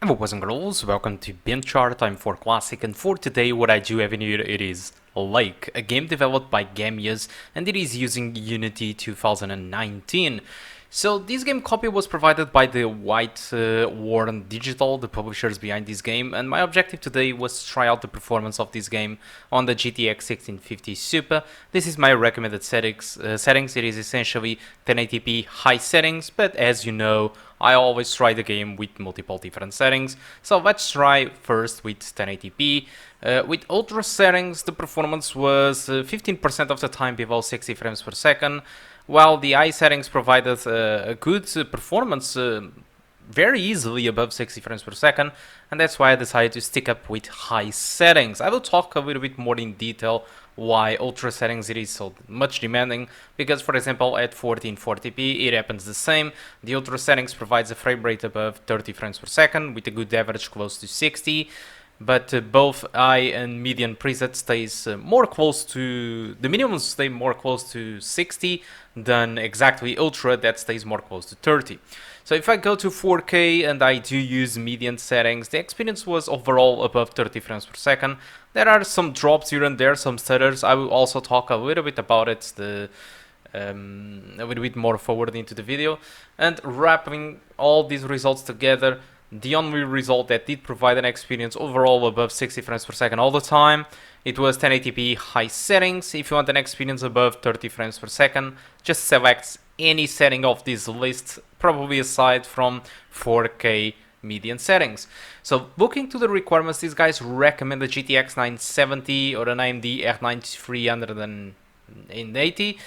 Hello boys and girls, welcome to BenchART. I'm for Classic, and for today what I do have in here, it is Lake, a game developed by Gamias, and it is using Unity 2019. So this game copy was provided by the White Warren Digital, the publishers behind this game, and my objective today was to try out the performance of this game on the GTX 1650 Super. This is my recommended settings. It is essentially 1080p high settings, but as you know, I always try the game with multiple different settings. So let's try first with 1080p. With ultra settings, the performance was 15% of the time below 60 frames per second, while the high settings provided a good performance very easily above 60 frames per second, and that's why I decided to stick up with high settings. I will talk a little bit more in detail why ultra settings it is so much demanding, because for example at 1440p it happens the same. The ultra settings provides a frame rate above 30 frames per second with a good average close to 60, but both high and medium preset stays more close to the minimums, stay more close to 60 than exactly ultra that stays more close to 30. So if I go to 4K and I do use median settings, the experience was overall above 30 frames per second. There are some drops here and there, some stutters. I will also talk a little bit about it a little bit more forward into the video. And wrapping all these results together, the only result that did provide an experience overall above 60 frames per second all the time, it was 1080p high settings. If you want an experience above 30 frames per second, just select any setting of this list, probably aside from 4K median settings. So looking to the requirements, these guys recommend the GTX 970 or an AMD RX 380.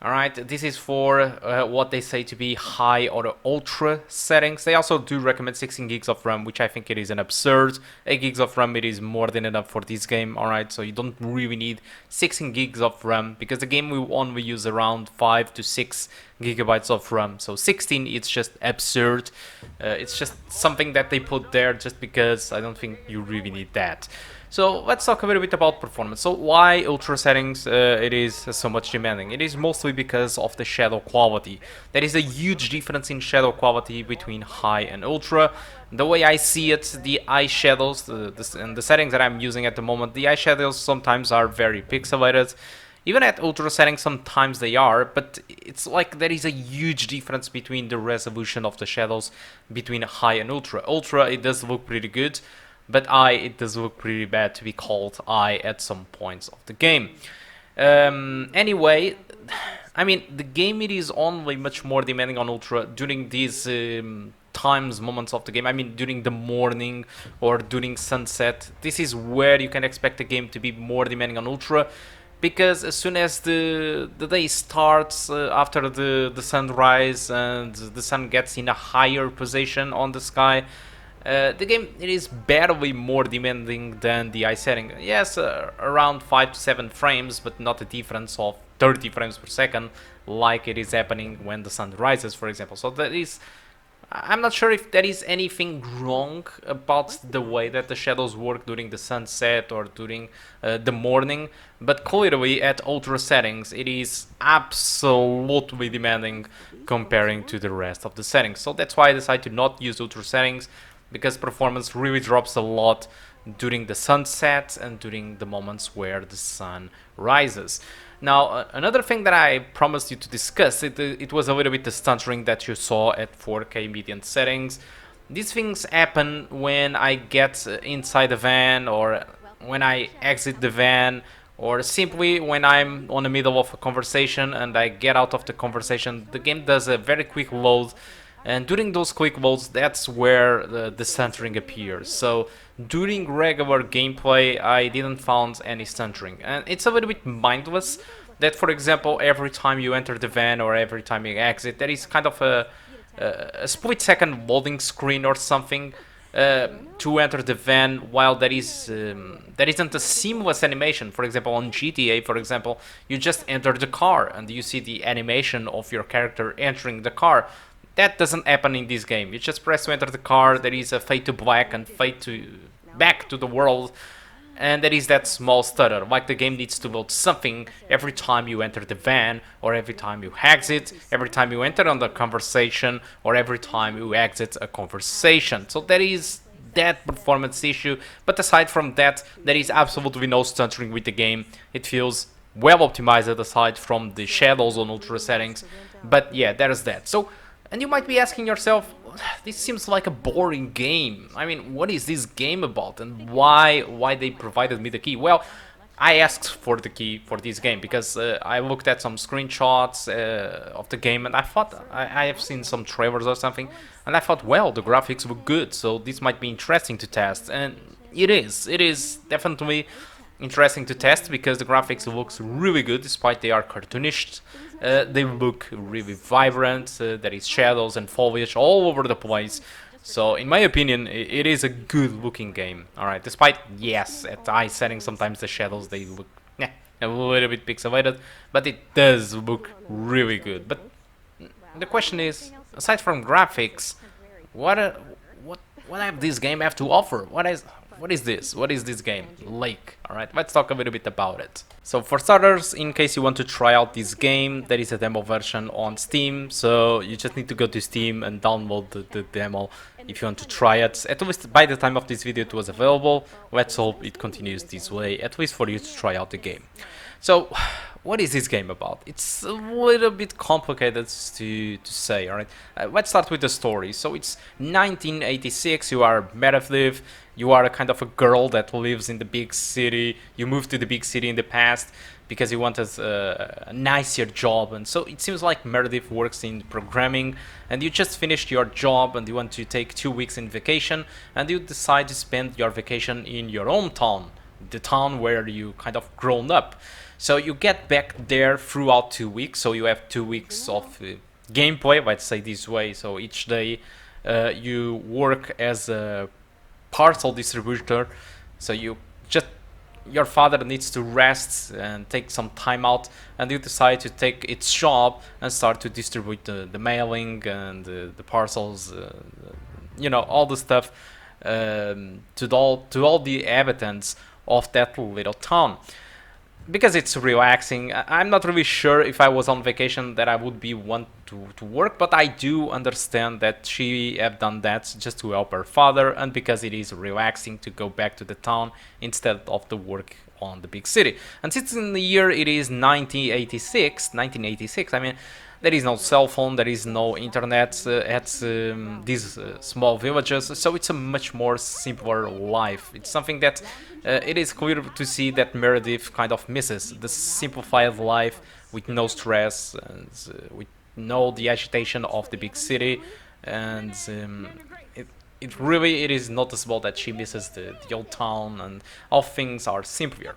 Alright, this is for what they say to be high or ultra settings. They also do recommend 16 gigs of RAM, which I think it is an absurd. 8 gigs of RAM, it is more than enough for this game. Alright, so you don't really need 16 gigs of RAM, because the game will only use around 5 to 6 gigabytes of RAM. So 16, it's just absurd. It's just something that they put there just because I don't think you really need that. So let's talk a little bit about performance. So why ultra settings it is so much demanding? It is mostly because of the shadow quality. There is a huge difference in shadow quality between high and ultra. The way I see it, the eye shadows and the settings that I'm using at the moment, the eye shadows sometimes are very pixelated. Even at ultra settings sometimes they are, but it's like there is a huge difference between the resolution of the shadows between high and ultra. Ultra, it does look pretty good, but it does look pretty bad to be called at some points of the game. Anyway, I mean, the game, it is only much more demanding on ultra during these moments of the game. I mean, during the morning or during sunset. This is where you can expect the game to be more demanding on ultra, because as soon as the day starts, after the sunrise and the sun gets in a higher position on the sky, the game, it is barely more demanding than the eye setting. Yes, around 5 to 7 frames, but not a difference of 30 frames per second like it is happening when the sun rises, for example. So that is, I'm not sure if there is anything wrong about the way that the shadows work during the sunset or during the morning, but clearly at ultra settings it is absolutely demanding comparing to the rest of the settings. So that's why I decided to not use ultra settings, because performance really drops a lot during the sunset and during the moments where the sun rises. Now, another thing that I promised you to discuss, it was a little bit the stuttering that you saw at 4K median settings. These things happen when I get inside the van, or when I exit the van, or simply when I'm on the middle of a conversation and I get out of the conversation. The game does a very quick load, and during those quick loads, that's where the stuttering appears. So during regular gameplay, I didn't find any stuttering, and it's a little bit mindless that, for example, every time you enter the van or every time you exit, there is kind of a split-second loading screen or something to enter the van, while there isn't a seamless animation. For example, on GTA, for example, you just enter the car and you see the animation of your character entering the car. That doesn't happen in this game. You just press to enter the car, there is a fade to black and fade to back to the world, and there is that small stutter, like the game needs to load something every time you enter the van, or every time you exit, every time you enter on the conversation, or every time you exit a conversation. So there is that performance issue, but aside from that, there is absolutely no stuttering with the game. It feels well optimized aside from the shadows on ultra settings, but yeah, there's that. So, and you might be asking yourself, this seems like a boring game. I mean, what is this game about, and why they provided me the key? Well, I asked for the key for this game because I looked at some screenshots of the game, and I thought I have seen some trailers or something, and I thought, well, the graphics were good, so this might be interesting to test, and it is. It is definitely interesting to test because the graphics looks really good despite they are cartoonish. They look really vibrant. There is shadows and foliage all over the place. So in my opinion, it is a good looking game. Alright, despite, yes, at eye settings sometimes the shadows they look a little bit pixelated, but it does look really good. But the question is, aside from graphics, what have this game have to offer? What is this? What is this game? Lake. Alright, let's talk a little bit about it. So for starters, in case you want to try out this game, there is a demo version on Steam, so you just need to go to Steam and download the demo if you want to try it. At least by the time of this video it was available. Let's hope it continues this way, at least for you to try out the game. So, what is this game about? It's a little bit complicated to say, alright? Let's start with the story. So it's 1986, you are Meredith, you are a kind of a girl that lives in the big city. You moved to the big city in the past because you wanted a nicer job, and so it seems like Meredith works in programming, and you just finished your job and you want to take 2 weeks in vacation, and you decide to spend your vacation in your hometown, the town where you kind of grown up. So you get back there throughout 2 weeks, so you have 2 weeks of gameplay, let's say this way. So each day you work as a parcel distributor, so your father needs to rest and take some time out, and you decide to take its job and start to distribute the mailing and the parcels, you know, all the stuff to all the inhabitants of that little town. Because it's relaxing. I'm not really sure if I was on vacation that I would be want to work, but I do understand that she have done that just to help her father, and because it is relaxing to go back to the town instead of the work on the big city. And since in the year it is 1986, I mean, there is no cell phone, there is no internet at these small villages, so it's a much more simpler life. It's something that it is clear to see that Meredith kind of misses, the simplified life with no stress and with no the agitation of the big city, and it really is noticeable that she misses the old town and all things are simpler.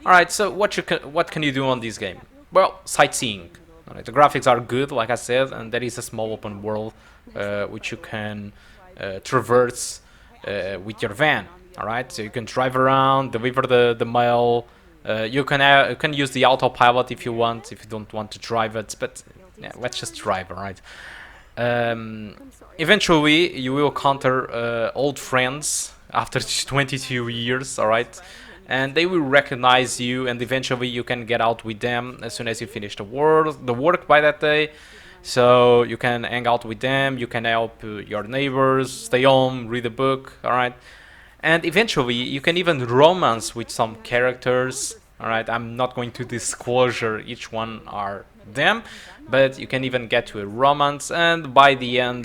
Alright, so what can you do on this game? Well, sightseeing. Alright, the graphics are good, like I said, and there is a small open world which you can traverse with your van. Alright, so you can drive around, deliver the mail. You can use the autopilot if you want, if you don't want to drive it, but yeah, let's just drive, alright. Eventually, you will encounter old friends after 22 years, alright? And they will recognize you, and eventually you can get out with them as soon as you finish the work by that day. So you can hang out with them, you can help your neighbors, stay home, read a book, alright? And eventually you can even romance with some characters, alright? I'm not going to disclose each one are them, but you can even get to a romance, and by the end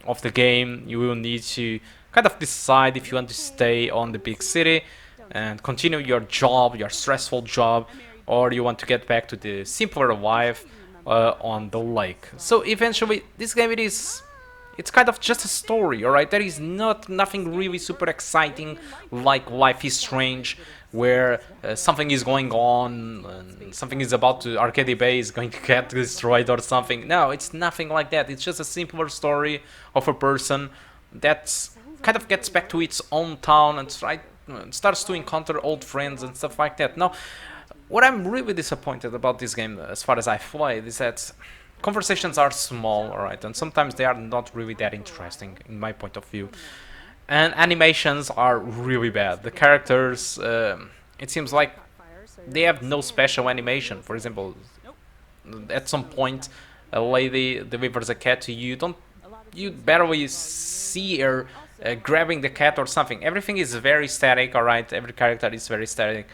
of the game you will need to kind of decide if you want to stay on the big city and continue your job, your stressful job, or you want to get back to the simpler life on the lake. So eventually this game it's kind of just a story, alright? There is nothing really super exciting like Life is Strange, where something is going on and something is about to, Arcade Bay is going to get destroyed or something. No, it's nothing like that. It's just a simpler story of a person that kind of gets back to its own town and starts to encounter old friends and stuff like that. Now, what I'm really disappointed about this game, as far as I played, is that conversations are small, alright, and sometimes they are not really that interesting in my point of view. And animations are really bad. The characters, it seems like they have no special animation. For example, at some point, a lady delivers a cat to you. you barely see her grabbing the cat or something. Everything is very static, alright? Every character is very static.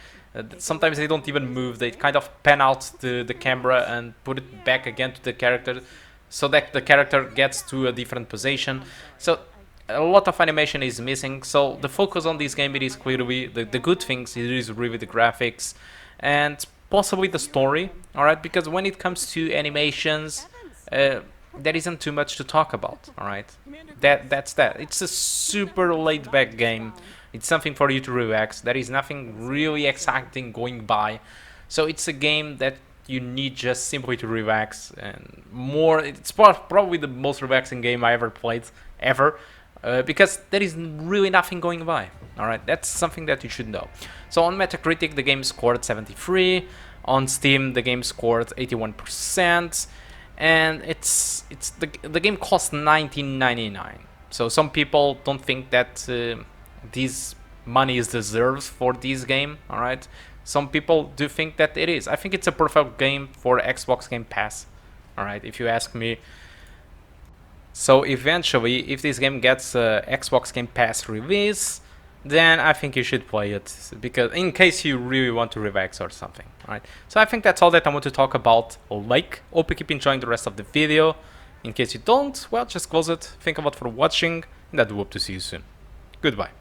Sometimes they don't even move. They kind of pan out the camera and put it back again to the character so that the character gets to a different position. So a lot of animation is missing. So the focus on this game, it is clearly the good things. It is really the graphics and possibly the story, alright? Because when it comes to animations, there isn't too much to talk about, alright? That's that. It's a super laid-back game. It's something for you to relax. There is nothing really exciting going by. So it's a game that you need just simply to relax and more. It's probably the most relaxing game I ever played, ever. Because there is really nothing going by. Alright, that's something that you should know. So on Metacritic, the game scored 73. On Steam, the game scored 81%. And the game cost $19.99. So some people don't think that this money is deserved for this game, alright? Some people do think that it is. I think it's a perfect game for Xbox Game Pass, alright, if you ask me. So eventually, if this game gets Xbox Game Pass release, then I think you should play it, because in case you really want to relax or something, alright? So I think that's all that I want to talk about Lake. Hope you keep enjoying the rest of the video. In case you don't, well, just close it. Thank you a lot for watching, and I do hope to see you soon. Goodbye.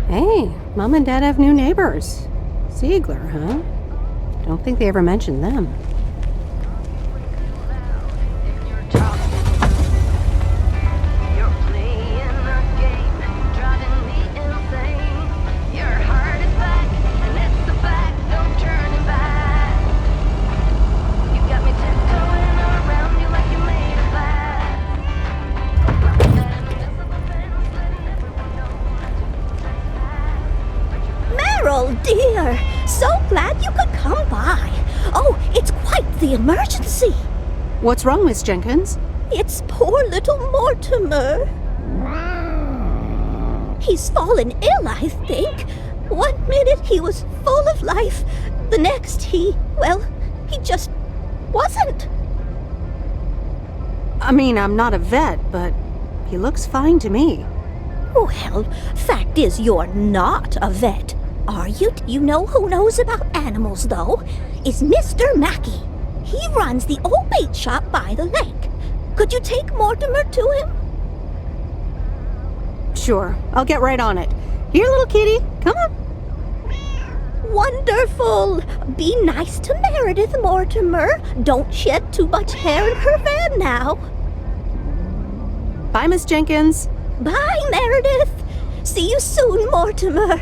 Hey, Mom and Dad have new neighbors. Ziegler, huh? Don't think they ever mentioned them. Dear, so glad you could come by. Oh, it's quite the emergency. What's wrong, Miss Jenkins? It's poor little Mortimer. He's fallen ill, I think. 1 minute he was full of life. The next he just wasn't. I mean, I'm not a vet, but he looks fine to me. Well, fact is you're not a vet. Are you? You know who knows about animals, though? Is Mr. Mackey. He runs the old bait shop by the lake. Could you take Mortimer to him? Sure, I'll get right on it. Here, little kitty, come on. Wonderful! Be nice to Meredith, Mortimer. Don't shed too much hair in her van now. Bye, Miss Jenkins. Bye, Meredith. See you soon, Mortimer.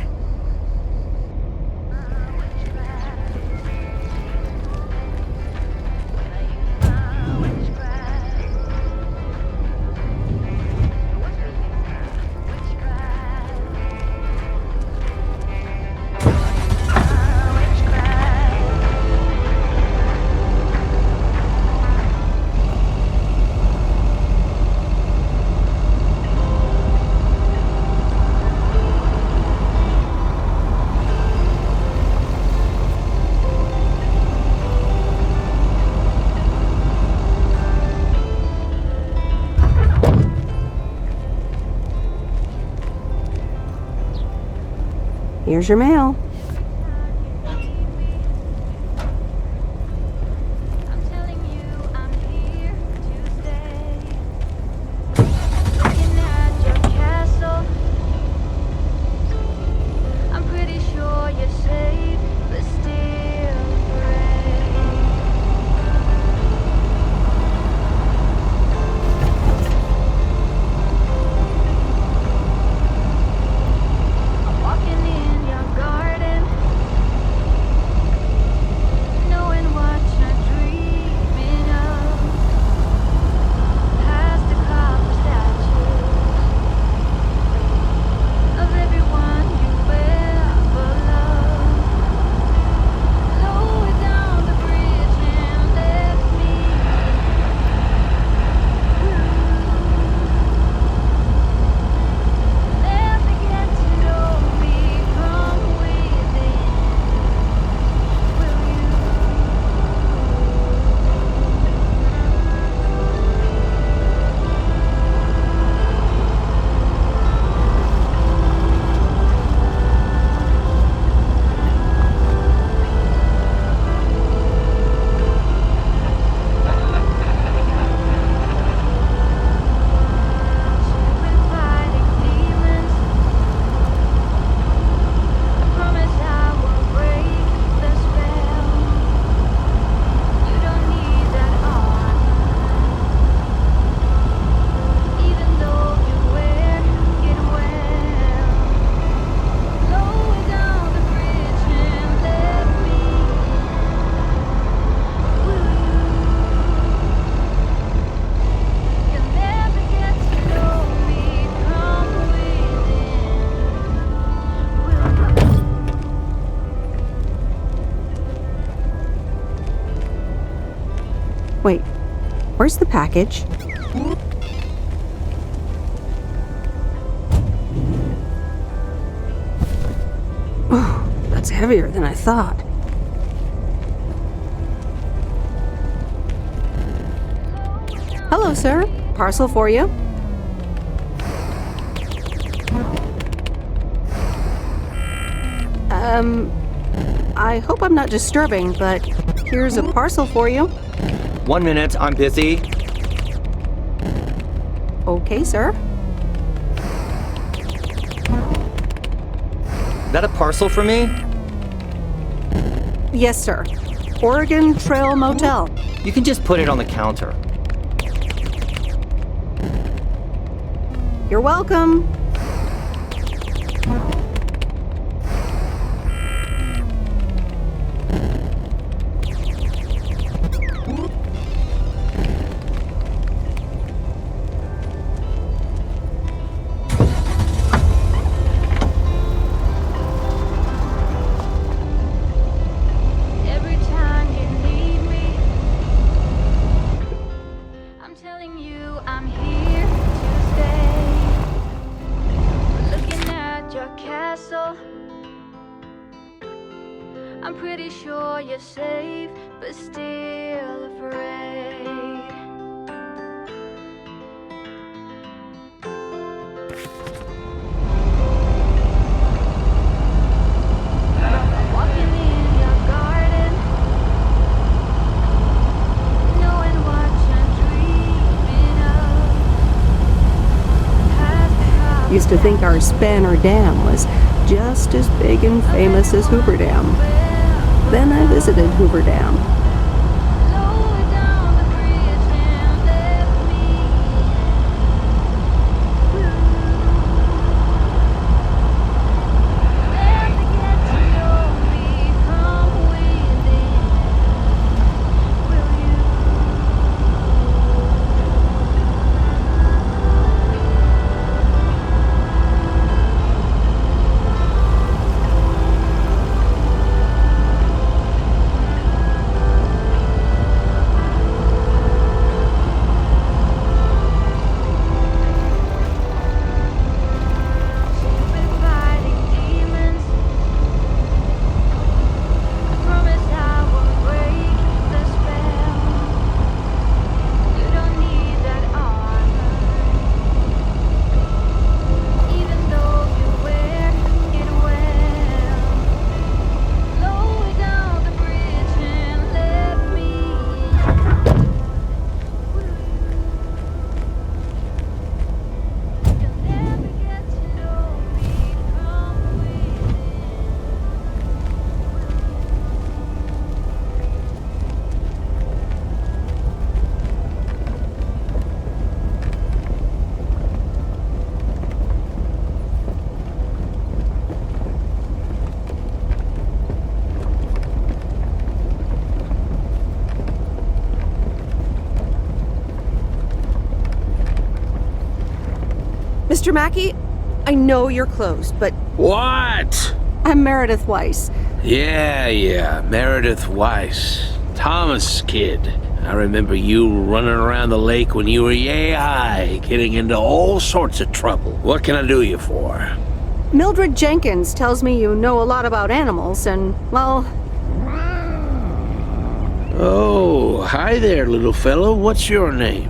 Here's your mail. Walking in your garden. Where's the package? Oh, that's heavier than I thought. Hello, sir. Parcel for you. I hope I'm not disturbing, but here's a parcel for you. 1 minute, I'm busy. Okay, sir. That a parcel for me? Yes, sir. Oregon Trail Motel. You can just put it on the counter. You're welcome. Every time you need me, I'm telling you I'm here to stay. Looking at your castle, I'm pretty sure you're safe, but still afraid. Walking in your garden, knowing what you're dreaming of. Used to think our Spanner Dam was just as big and famous as Hoover Dam. Then I visited Hoover Dam. Lower down the bridge and left me. Never get to know me from within. Will you? You've been fighting demons. I promise I won't break the spell. You don't need that armor, even though you wear it well. Lower down the bridge and let me in. You'll never get to know me from within. Mr. Mackey, I know you're closed, but What? I'm Meredith Weiss. Yeah, Meredith Weiss. Thomas' kid. I remember you running around the lake when you were yay high, getting into all sorts of trouble. What can I do you for? Mildred Jenkins tells me you know a lot about animals, and, well, Oh, hi there, little fellow. What's your name?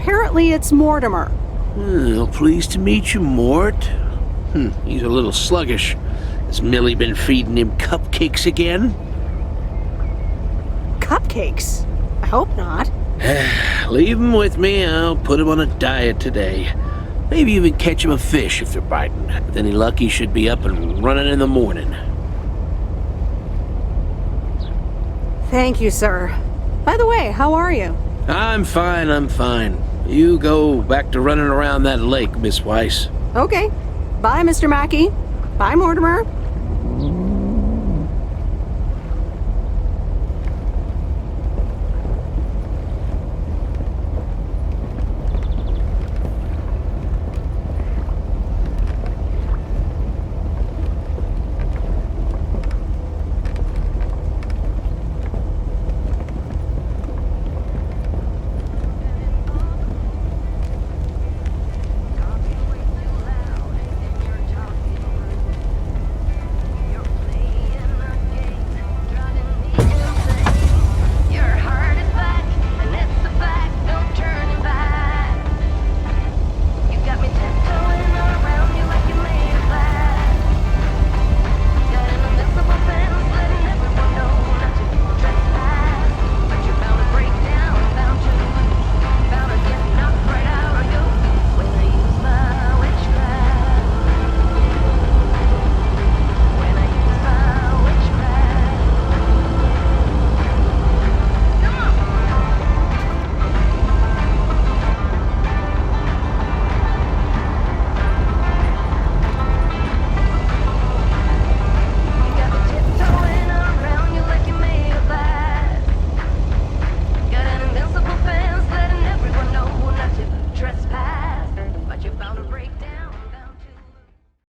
apparently it's Mortimer. Well, pleased to meet you, Mort. He's a little sluggish. Has Millie been feeding him cupcakes again? Cupcakes? I hope not. Leave him with me. I'll put him on a diet today. Maybe even catch him a fish if they're biting. With any luck, he should be up and running in the morning. Thank you, sir. By the way, how are you? I'm fine. You go back to running around that lake, Miss Weiss. Okay. Bye, Mr. Mackey. Bye, Mortimer.